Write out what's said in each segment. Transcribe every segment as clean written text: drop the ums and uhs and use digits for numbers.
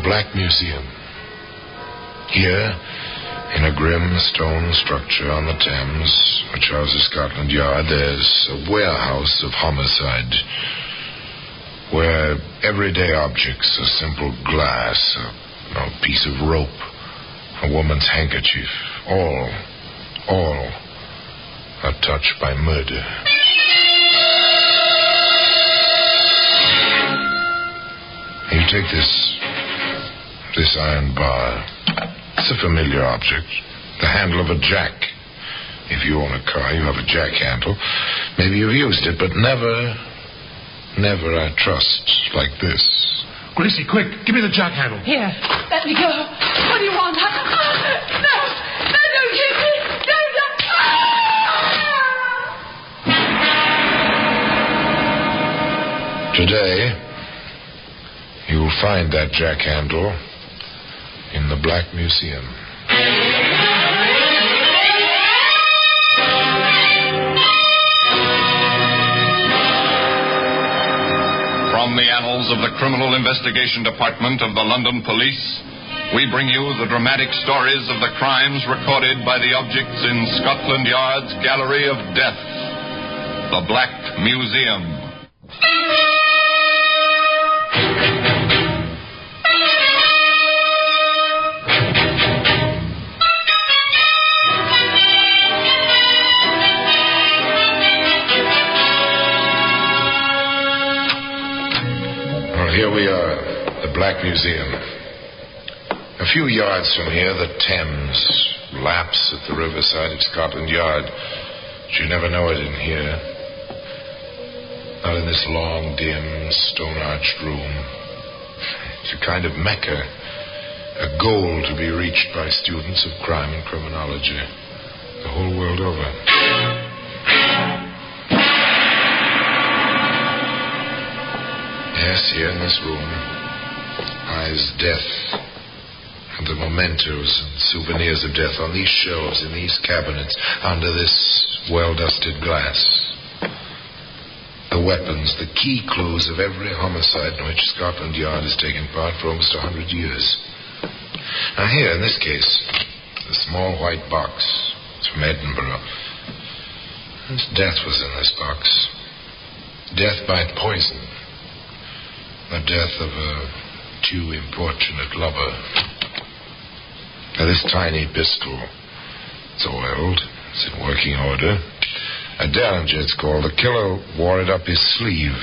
Black Museum. Here, in a grim stone structure on the Thames, which houses Scotland Yard, there's a warehouse of homicide, where everyday objects, a simple glass, a piece of rope, a woman's handkerchief, all are touched by murder. You take this iron bar. It's a familiar object. The handle of a jack. If you own a car, you have a jack handle. Maybe you've used it, but never I trust like this. Gracie, quick, give me the jack handle. Here, let me go. What do you want? No, don't hit me. Today, you'll find that jack handle in the Black Museum. From the annals of the Criminal Investigation Department of the London Police, we bring you the dramatic stories of the crimes recorded by the objects in Scotland Yard's Gallery of Death, the Black Museum. Here we are, the Black Museum. A few yards from here, the Thames laps at the riverside of Scotland Yard. But you never know it in here. Not in this long, dim, stone-arched room. It's a kind of Mecca, a goal to be reached by students of crime and criminology the whole world over. Yes, here in this room lies death and the mementos and souvenirs of death on these shelves, in these cabinets, under this well-dusted glass. The weapons, the key clues of every homicide in which Scotland Yard has taken part for almost 100 years. Now here, in this case, the small white box. It's from Edinburgh. This death was in this box. Death by poison. The death of a too importunate lover. Now, this tiny pistol, it's oiled, it's in working order. A Derringer, it's called. The killer wore it up his sleeve.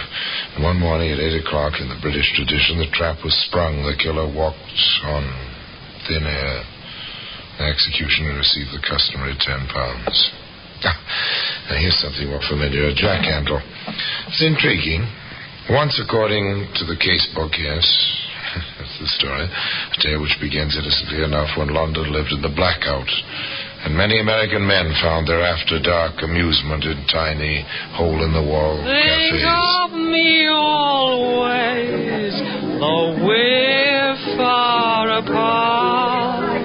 And one morning at 8 o'clock in the British tradition, the trap was sprung. The killer walked on thin air. The executioner received the customary £10. Now, here's something more familiar, a jack handle. It's intriguing. Once, according to the case book, yes, that's the story, a tale which begins innocently enough when London lived in the blackout, and many American men found their after-dark amusement in tiny, hole-in-the-wall cafes. Think of me always, though we're far apart.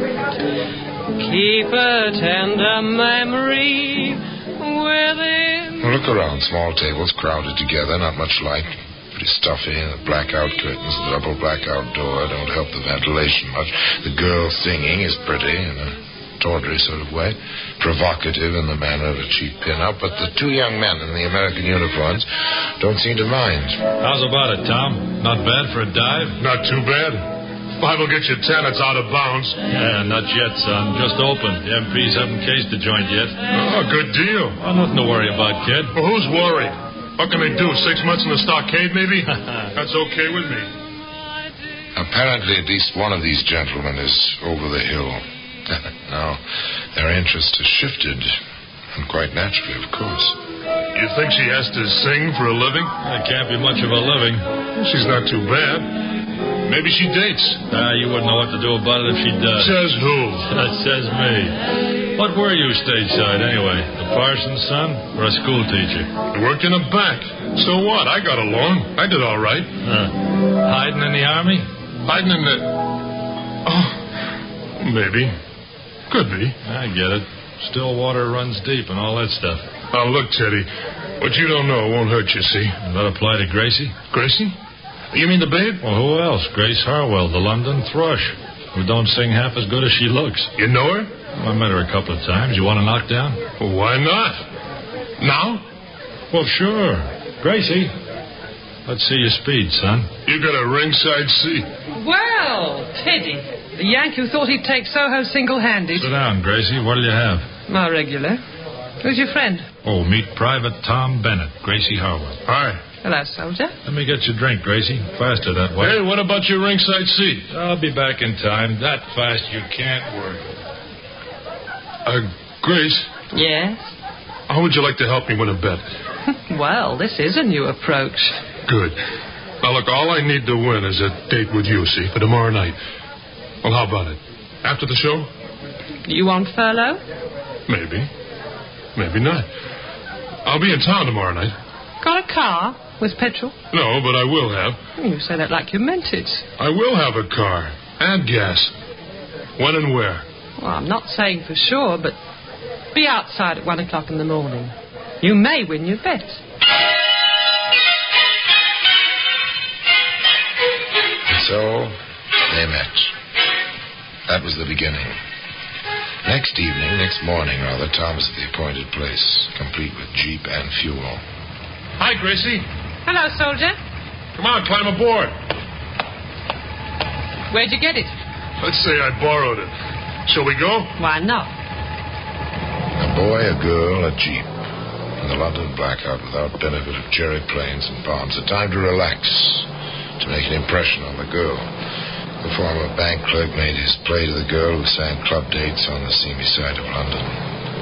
Keep a tender memory within. Well, look around. Small tables crowded together, not much light. Pretty stuffy. The blackout curtains, the double blackout door don't help the ventilation much. The girl singing is pretty in a tawdry sort of way, provocative in the manner of a cheap pin-up, but the two young men in the American uniforms don't seem to mind. How's about it, Tom? Not bad for a dive? Not too bad. Five will get you 10, it's out of bounds. Yeah, not yet, son. Just opened. The MPs haven't cased the joint yet. Oh, good deal. Oh, nothing to worry about, kid. Well, who's worried? What can they do, 6 months in the stockade, maybe? That's okay with me. Apparently, at least one of these gentlemen is over the hill. Now, their interest has shifted, and quite naturally, of course. You think she has to sing for a living? That can't be much of a living. She's not too bad. Maybe she dates. You wouldn't know what to do about it if she does. Says who? That says me. What were you stateside, anyway? The parson's son or a school teacher? I worked in a bank. So what? I got along. I did all right. Hiding in the army? Hiding in the... Oh, maybe. Could be. I get it. Still water runs deep and all that stuff. Now, look, Teddy. What you don't know won't hurt you, see? Does that apply to Gracie? Gracie? You mean the babe? Well, who else? Grace Harwell, the London thrush, who don't sing half as good as she looks. You know her? I met her a couple of times. You want to knock down? Well, why not? Now? Well, sure. Gracie, let's see your speed, son. You got a ringside seat. Well, Teddy, the Yank who thought he'd take Soho single-handed. Sit down, Gracie. What'll you have? My regular. Who's your friend? Oh, meet Private Tom Bennett, Gracie Harwell. Hi. Hello, soldier. Let me get your drink, Gracie. Faster that way. Hey, what about your ringside seat? I'll be back in time. That fast you can't work. Grace, Yes? how would you like to help me win a bet? Well, this is a new approach. Good. Now, look, all I need to win is a date with you, see, for tomorrow night. Well, how about it? After the show? You on furlough? Maybe. Maybe not. I'll be in town tomorrow night. Got a car with petrol? No, but I will have. You say that like you meant it. I will have a car and gas. When and where? Well, I'm not saying for sure, but be outside at 1 o'clock in the morning. You may win your bet. And so they met. That was the beginning. Next morning, Tom was at the appointed place, complete with jeep and fuel. Hi, Gracie. Hello, soldier. Come on, climb aboard. Where'd you get it? Let's say I borrowed it. Shall we go? Why not? A boy, a girl, a jeep. In the London blackout without benefit of cherry planes and bombs. A time to relax, to make an impression on the girl. The former bank clerk made his play to the girl who sang club dates on the seamy side of London.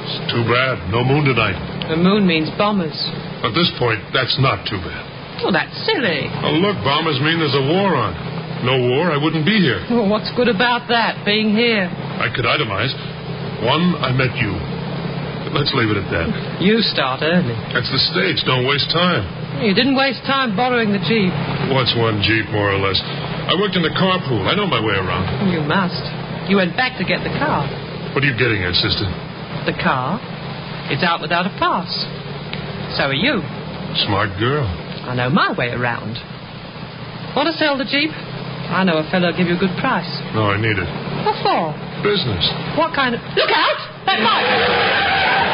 It's too bad. No moon tonight. The moon means bombers. At this point, that's not too bad. Well, that's silly. Oh, look, bombers mean there's a war on. No war, I wouldn't be here. Well, what's good about that, being here? I could itemize. One, I met you. But let's leave it at that. You start early. That's the stage. Don't waste time. You didn't waste time borrowing the Jeep. What's one Jeep, more or less? I worked in the carpool. I know my way around. You must. You went back to get the car. What are you getting at, sister? The car? It's out without a pass. So are you. Smart girl. I know my way around. Want to sell the Jeep? I know a fellow will give you a good price. No, I need it. What for? Business. What kind of... Look out! That bike!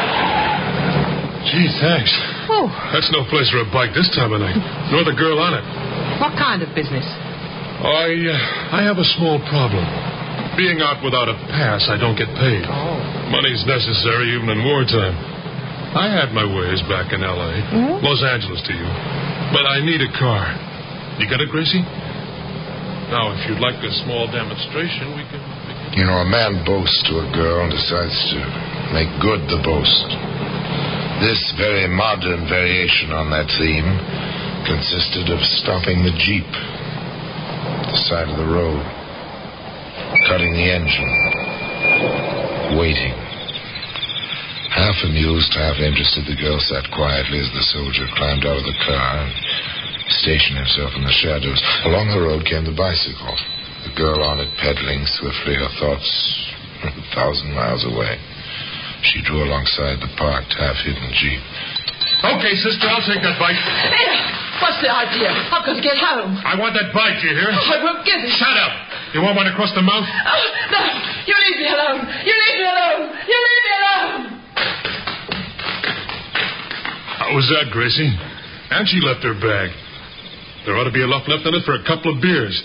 Gee, thanks. Oh, That's no place for a bike this time of night. Nor the girl on it. what kind of business? I have a small problem. Being out without a pass, I don't get paid. Oh. Money's necessary even in wartime. I had my ways back in L.A. Mhm. Los Angeles to you. But I need a car. You got it, Gracie? Now, if you'd like a small demonstration, we can... You know, a man boasts to a girl and decides to make good the boast. This very modern variation on that theme consisted of stopping the Jeep at the side of the road, cutting the engine, waiting. Half amused, half interested, the girl sat quietly as the soldier climbed out of the car and stationed himself in the shadows. Along the road came the bicycle, the girl on it pedaling swiftly, her thoughts 1,000 miles away. She drew alongside the parked, half-hidden Jeep. Okay, sister, I'll take that bike. Here, what's the idea? I've got to get home. I want that bike, do you hear? I won't get it. Shut up. You want one across the mouth? No, you leave me alone. You leave me alone. You leave me alone. How was that, Gracie? And she left her bag. There ought to be enough left in it for a couple of beers.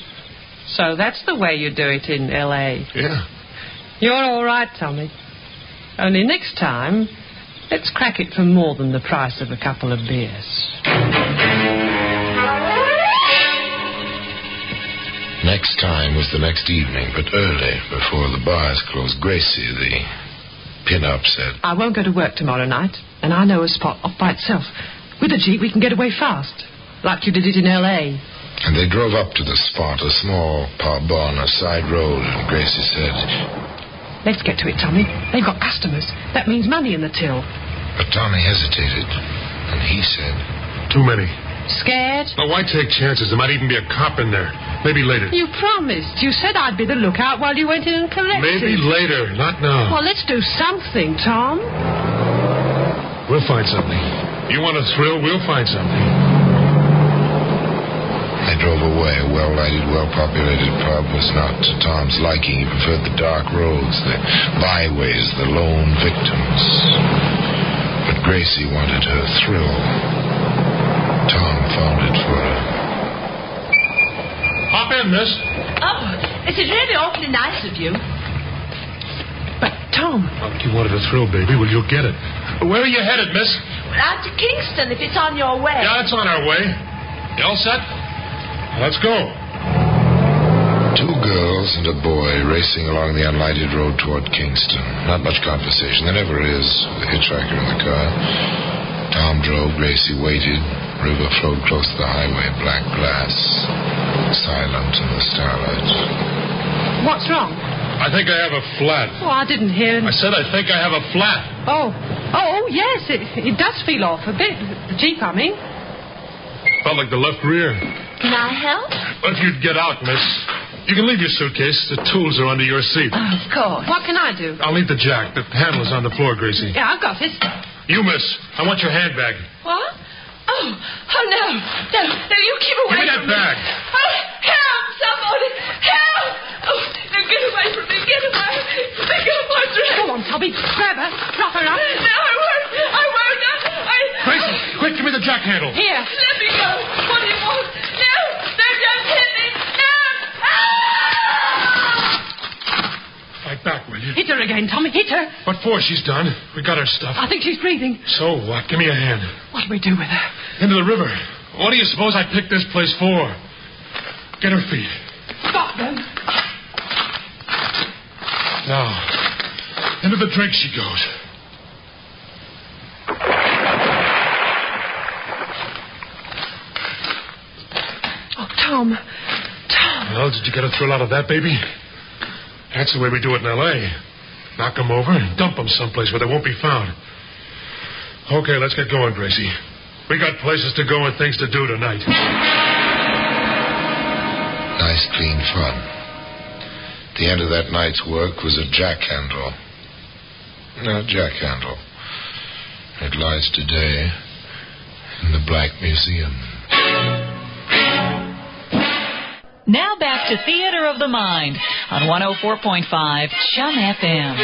So that's the way you do it in L.A. Yeah. You're all right, Tommy. Only next time, let's crack it for more than the price of a couple of beers. Next time was the next evening, but early, before the bars closed. Gracie, the pin-up, said, I won't go to work tomorrow night, and I know a spot off by itself. With a Jeep, we can get away fast, like you did it in L.A. And they drove up to the spot, a small pub on a side road, and Gracie said, Let's get to it, Tommy. They've got customers. That means money in the till. but Tommy hesitated, and he said, Too many. Scared? Now, why take chances? There might even be a cop in there. Maybe later. You promised. You said I'd be the lookout while you went in and collected. Maybe later, not now. Well, let's do something, Tom. We'll find something. You want a thrill, we'll find something. They drove away. A well-lighted, well-populated pub was not to Tom's liking. He preferred the dark roads, the byways, the lone victims. But Gracie wanted her thrill. Tom found it for her. Hop in, miss. Oh, this is really awfully nice of you. But, Tom... Well, you wanted a thrill, baby. Well, you'll get it. Where are you headed, miss? We're out to Kingston, if it's on your way. Yeah, it's on our way. You all set? Let's go. Two girls and a boy racing along the unlighted road toward Kingston. Not much conversation. There never is with a hitchhiker in the car. Tom drove. Gracie waited. River flowed close to the highway. Black glass. Silent in the starlight. What's wrong? I think I have a flat. Oh, I didn't hear... I said I think I have a flat. Oh, yes, it does feel off a bit. The Jeep, I mean. Felt like the left rear. Can I help? Well, if you'd get out, miss. You can leave your suitcase. The tools are under your seat. Oh, of course. What can I do? I'll need the jack. The handle is on the floor, Gracie. Yeah, I've got it. You, miss. I want your handbag. What? Oh, no. No, you keep away Give me that from me. bag. Oh, help, somebody. Help. Oh, no, get away from me. Get away. Pick up my dress. Go on, Tommy. Grab her. Prop her up. No, I won't. Gracie, quick, give me the jack handle. Here. Let me go. What do you want? No, don't hit me. No. Ah! Fight back, will you? Hit her again, Tommy. Hit her. What for? She's done. We got her stuff. I think she's breathing. So what? Give me a hand. What do we do with her? Into the river. What do you suppose I picked this place for? Get her feet. Stop them. Now, into the drink she goes. Oh, Tom. Well, did you get a thrill out of that, baby? That's the way we do it in L.A. Knock them over and dump them someplace where they won't be found. Okay, let's get going, Gracie. We got places to go and things to do tonight. Nice, clean fun. The end of that night's work was a jack handle. A jack handle. It lies today in the Black Museum. Now back to Theater of the Mind on 104.5 Chum FM.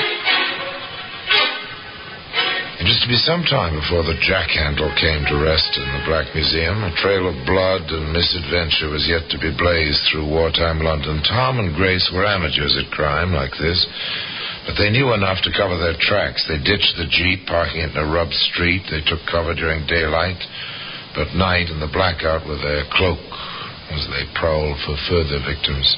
It was to be some time before the jack handle came to rest in the Black Museum. A trail of blood and misadventure was yet to be blazed through wartime London. Tom and Grace were amateurs at crime like this, but they knew enough to cover their tracks. They ditched the Jeep, parking it in a rubbed street. They took cover during daylight, but night in the blackout with their cloak as they prowled for further victims.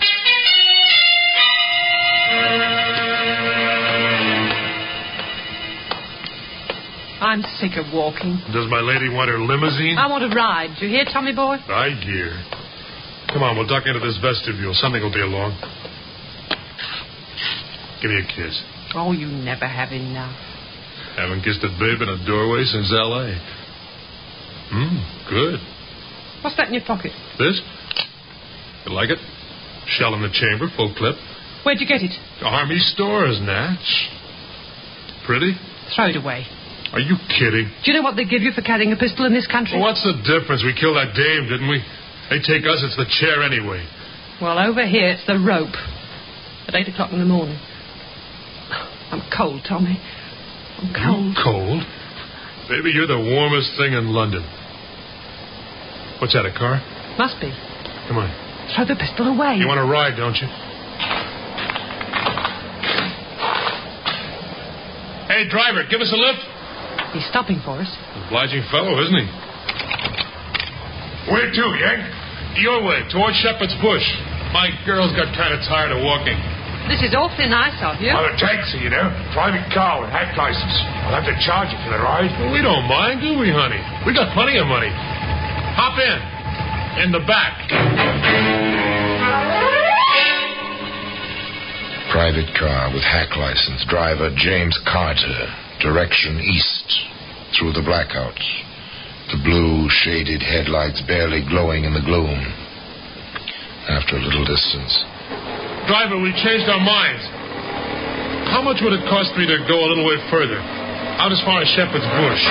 I'm sick of walking. Does my lady want her limousine? I want a ride. Do you hear, Tommy boy? I hear. Come on, we'll duck into this vestibule. Something will be along. Give me a kiss. Oh, you never have enough. Haven't kissed a babe in a doorway since L.A. Good. What's that in your pocket? This? You like it? Shell in the chamber, full clip. Where'd you get it? Army stores, Natch. Pretty? Throw it away. Are you kidding? Do you know what they give you for carrying a pistol in this country? Well, what's the difference? We killed that dame, didn't we? They take us, it's the chair anyway. Well, over here, it's the rope. At 8 o'clock in the morning. I'm cold, Tommy. I'm cold. You cold? Baby, you're the warmest thing in London. What's that, a car? Must be. Come on. Throw the pistol away. You want to ride, don't you? Hey, driver, give us a lift. He's stopping for us. Obliging fellow, isn't he? Where to, Yank? Your way, towards Shepherd's Bush. My girl's got kind of tired of walking. This is awfully nice of you. I'm a taxi, you know. Private car with hat license. I'll have to charge you for the ride. Well, we don't mind, do we, honey? We got plenty of money. Hop in. In the back. Private car with hack license. Driver James Carter. Direction east. Through the blackout. The blue, shaded headlights barely glowing in the gloom. After a little distance. Driver, we changed our minds. How much would it cost me to go a little way further? Out as far as Shepherd's Bush.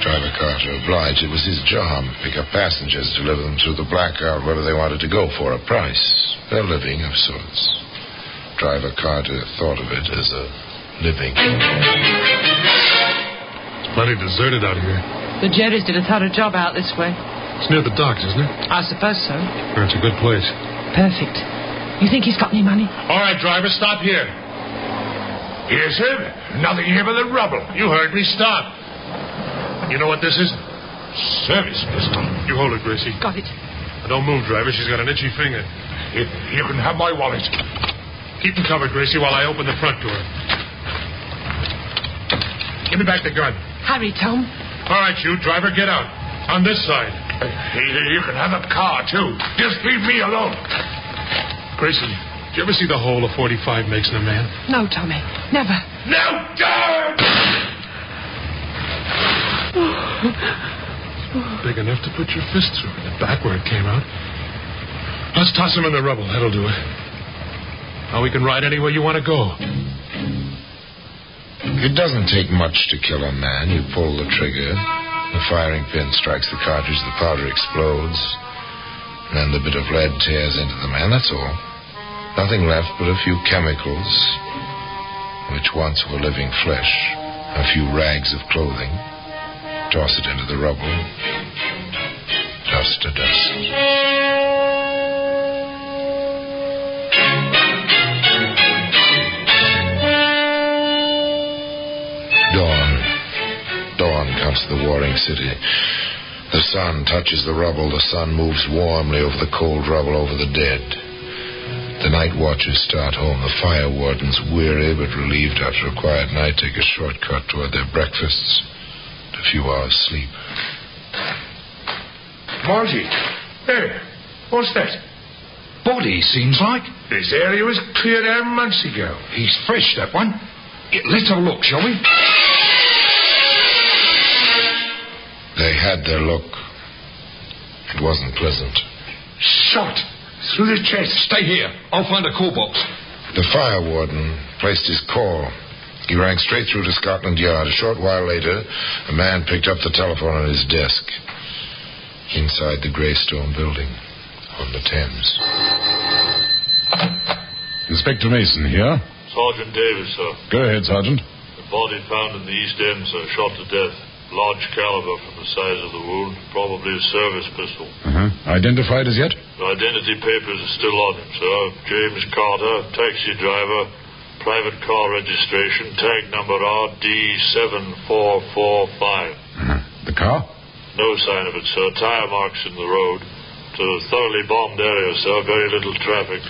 Driver Carter. to oblige. It was his job. Pick up passengers, deliver them through the blackout wherever they wanted to go for a price. Their living of sorts. Driver Carter thought of it as a living. It's plenty deserted out here. The Jerry's did a thorough job out this way. It's near the docks, isn't it? I suppose so. That's a good place. Perfect. You think he's got any money? All right, driver, stop here. Yes, sir. Nothing here but the rubble. You heard me. Stop. You know what this is? Service pistol. You hold it, Gracie. Got it. Now, don't move, driver. She's got an itchy finger. You can have my wallet. Keep him covered, Gracie, while I open the front door. Give me back the gun. Hurry, Tom. All right, you, driver, get out. On this side. You can have a car, too. Just leave me alone. Gracie, did you ever see the hole a 45 makes in a man? No, Tommy. Never. No, God! Big enough to put your fist through in the back where it came out. Let's toss him in the rubble. That'll do it. Now we can ride anywhere you want to go. It doesn't take much to kill a man. You pull the trigger, the firing pin strikes the cartridge, the powder explodes, and then the bit of lead tears into the man. That's all. Nothing left but a few chemicals, which once were living flesh, a few rags of clothing. Toss it into the rubble. Dust to dust. Dawn comes to the warring city. The sun touches the rubble. The sun moves warmly over the cold rubble, over the dead. The night watchers start home. The fire wardens, weary but relieved after a quiet night, take a shortcut toward their breakfasts and a few hours' sleep. Margie. Hey, what's that? Body, seems like. This area was cleared out months ago. He's fresh, that one. Let's have a look, shall we? They had their look. It wasn't pleasant. Shot through the chest. Stay here. I'll find a call box. The fire warden placed his call. He rang straight through to Scotland Yard. A short while later, a man picked up the telephone on his desk. Inside the Greystone building on the Thames. Inspector Mason here. Sergeant Davis, sir. Go ahead, Sergeant. The body found in the East End, sir, shot to death. Large caliber from the size of the wound, probably a service pistol. Identified as yet? The identity papers are still on him, sir. James Carter, taxi driver, private car registration, tag number RD7445. The car? No sign of it, sir. Tire marks in the road. It's a thoroughly bombed area, sir. Very little traffic.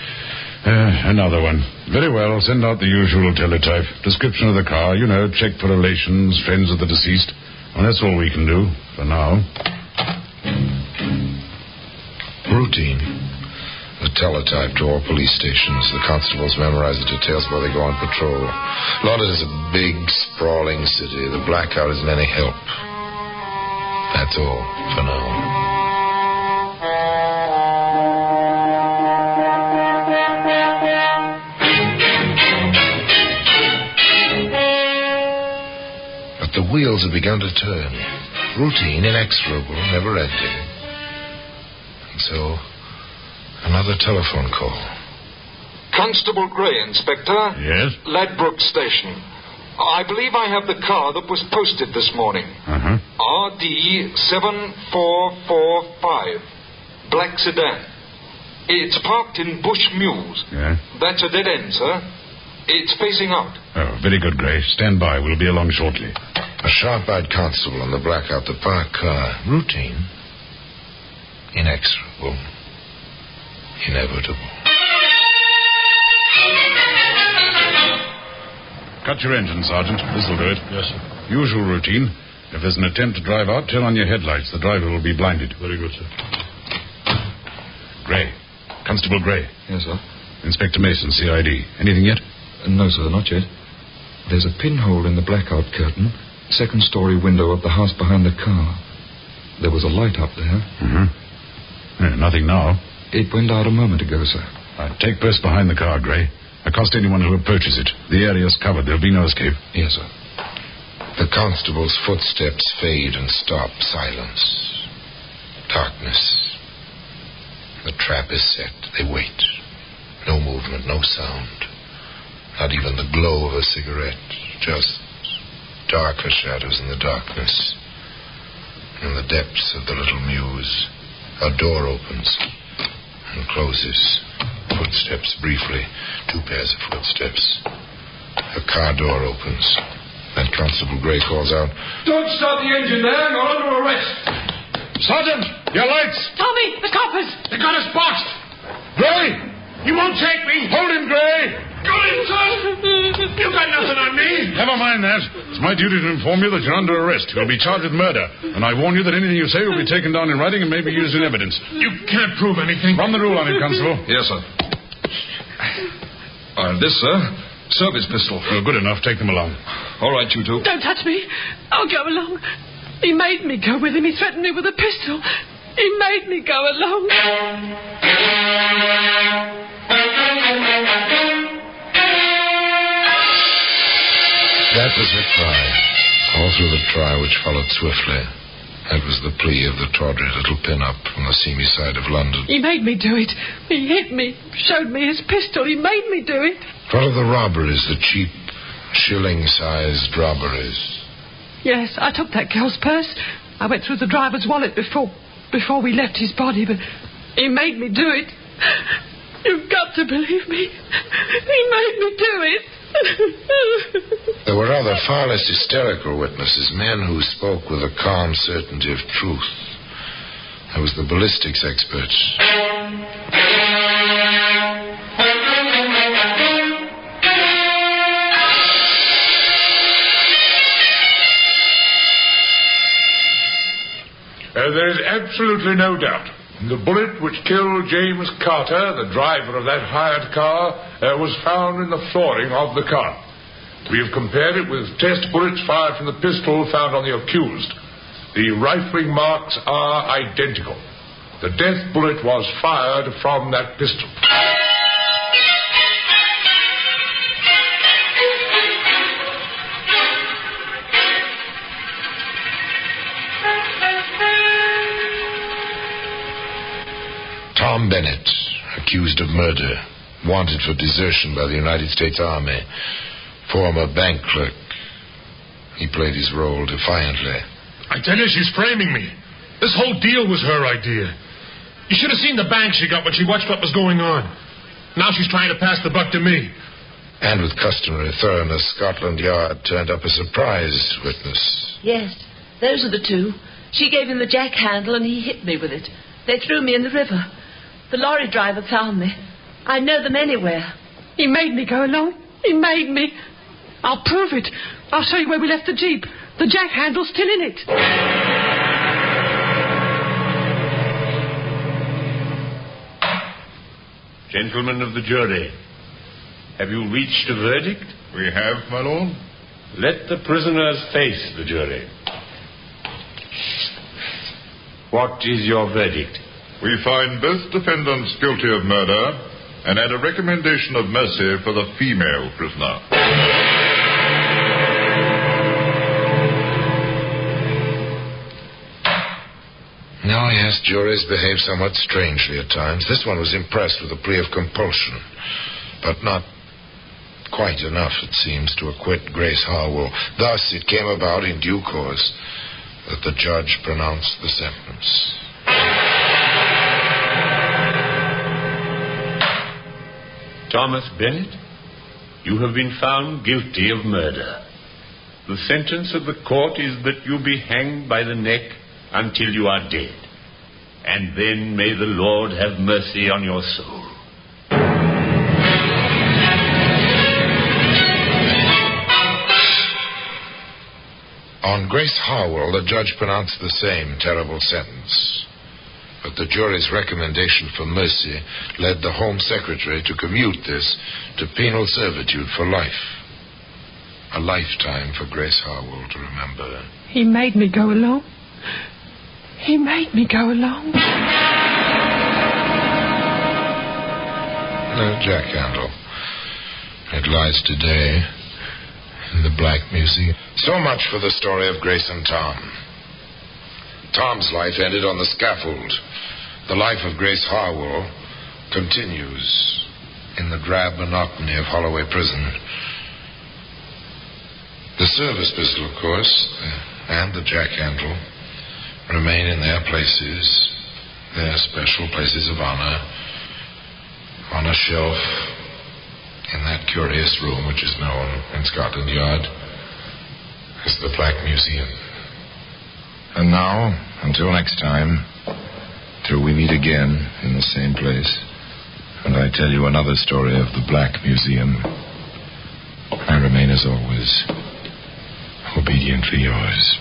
Another one. Very well. Send out the usual teletype. Description of the car. You know, check for relations, friends of the deceased. Well, that's all we can do for now. Routine. The teletype to all police stations. The constables memorize the details while they go on patrol. London is a big, sprawling city. The blackout isn't any help. That's all for now. The wheels have begun to turn. Routine, inexorable, never-ending. And so, another telephone call. Constable Gray, Inspector. Yes? Ladbroke Station. I believe I have the car that was posted this morning. RD7445. Black sedan. It's parked in Bush Mews. Yeah? That's a dead end, sir. It's facing out. Oh, very good, Gray. Stand by. We'll be along shortly. A sharp-eyed constable on the blackout, the parked car. Routine. Inexorable. Inevitable. Cut your engine, Sergeant. This'll do it. Yes, sir. Usual routine. If there's an attempt to drive out, turn on your headlights. The driver will be blinded. Very good, sir. Gray. Constable Gray. Yes, sir. Inspector Mason, CID. Anything yet? No, sir, not yet. There's a pinhole in the blackout curtain. Second-story window of the house behind the car. There was a light up there. Nothing now. It went out a moment ago, sir. Take post behind the car, Gray. Accost anyone who approaches it. The area's covered. There'll be no escape. Yes, sir. The constable's footsteps fade and stop. Silence. Darkness. The trap is set. They wait. No movement, no sound. Not even the glow of a cigarette. Just darker shadows in the darkness. In the depths of the little mews, a door opens and closes. Footsteps briefly. 2 pairs of footsteps. A car door opens. Then Constable Gray calls out, "Don't start the engine there. You're under arrest." Sergeant, your lights! Tommy, the coppers! They got us boxed. Gray! You won't take me. Hold him, Gray! Go in, son. You got nothing on me. Never mind that. It's my duty to inform you that you're under arrest. You'll be charged with murder. And I warn you that anything you say will be taken down in writing and may be used in evidence. You can't prove anything. Run the rule on him, Constable. Yes, sir. This, sir, service pistol. Good enough. Take them along. All right, you two. Don't touch me. I'll go along. He made me go with him. He threatened me with a pistol. He made me go along. That was her cry. All through the trial which followed swiftly. That was the plea of the tawdry little pin-up from the seamy side of London. He made me do it. He hit me, showed me his pistol. He made me do it. What of the robberies, the cheap, shilling-sized robberies? Yes, I took that girl's purse. I went through the driver's wallet before we left his body, but he made me do it. You've got to believe me. He made me do it. There were other far less hysterical witnesses, men who spoke with a calm certainty of truth. There was the ballistics expert. There is absolutely no doubt. The bullet which killed James Carter, the driver of that hired car, was found in the flooring of the car. We have compared it with test bullets fired from the pistol found on the accused. The rifling marks are identical. The death bullet was fired from that pistol. Tom Bennett, accused of murder, wanted for desertion by the United States Army, former bank clerk. He played his role defiantly. I tell you, she's framing me. This whole deal was her idea. You should have seen the bang she got when she watched what was going on. Now she's trying to pass the buck to me. And with customary thoroughness, Scotland Yard turned up a surprise witness. Yes, those are the two. She gave him the jack handle and he hit me with it. They threw me in the river. The lorry driver found me. I know them anywhere. He made me go along. He made me. I'll prove it. I'll show you where we left the Jeep. The jack handle's still in it. Gentlemen of the jury, have you reached a verdict? We have, my lord. Let the prisoners face the jury. What is your verdict? We find both defendants guilty of murder and add a recommendation of mercy for the female prisoner. No, yes, juries behave somewhat strangely at times. This one was impressed with a plea of compulsion, but not quite enough, it seems, to acquit Grace Harwell. Thus, it came about in due course that the judge pronounced the sentence. Thomas Bennett, you have been found guilty of murder. The sentence of the court is that you be hanged by the neck until you are dead. And then may the Lord have mercy on your soul. On Grace Harwell, the judge pronounced the same terrible sentence. But the jury's recommendation for mercy led the Home Secretary to commute this to penal servitude for life. A lifetime for Grace Harwell to remember. He made me go along. He made me go along. No jack handle. It lies today in the Black Museum. So much for the story of Grace and Tom. Tom's life ended on the scaffold. The life of Grace Harwell continues in the drab monotony of Holloway Prison. The service pistol, of course, and the jack handle remain in their places, their special places of honor, on a shelf in that curious room which is known in Scotland Yard as the Black Museum. And now, until next time, till we meet again in the same place, and I tell you another story of the Black Museum, I remain as always obediently yours,